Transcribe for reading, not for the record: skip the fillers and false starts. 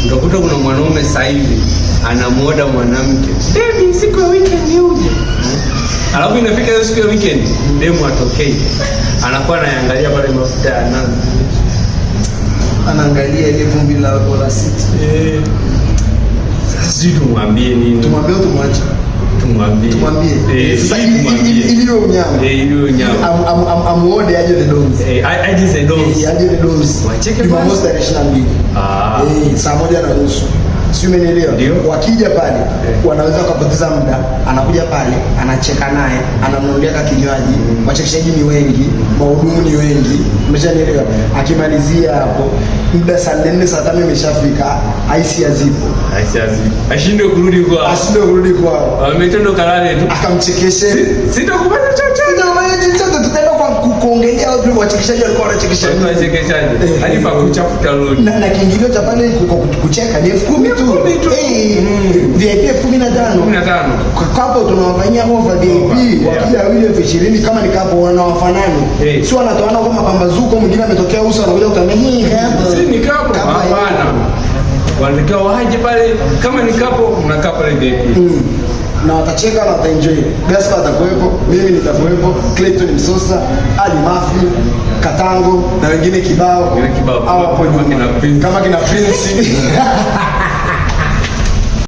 utakuta kuna mwanaume sasa hivi anamuoda mwanamke, baby siku ya weekend uje. Alafu inafika hiyo siku ya weekend, demu atokei. Anakuwa anaangalia pale mafuta ya nazi. Anaangalia ile vumbi la city. Sasa tumwambie nini? Tumwambie tumwache. Tumwambie. Sasa ili ndio unyama. Ile unyama. Amuode aje the dons. Aje the dons. Aje the dons. Wacheke kwa Jumamosi 22. Saa 1:30. Si umenielewa? Wakija pale wanaweza kupoteza muda, anakuja pale, anacheka naye, anamnunulia kinywaji, wachekeshaji ni wengi, mahudumu ni wengi, umeshanielewa? Akimalizia hapo muda saa 4 saa 5 imeshafika, aisi hazipo. Ashinde kurudi kwao. Ametendo kalale tu. Akamchekeshe. Sitakufanya chochote. Tutaenda kwa kuongelea watu wachekeshaji walikuwa wanachekesha. Hadi pa kuchafuta loni. Na kiingilio cha pale kucheka ni 10,000 tu. VIP 15. Kwa hapo tunawafanyia offer VIP. Wakija wale 20 kama ni kapo wanawafanana. Sio wanatoana kama pambazuko, mwingine ametokea uso anakuja kutamia hii kapo. Si ni kapo. Hapana. Wanataka waje pale kama ni kapo mnakaa pale VIP. Na watacheka na wataenjoy. Gaspar atakuwepo, mimi nitakuwepo, Clayton Msosa, Ali Mafi, Katango na wengine kibao. Hapo kama kina Prince.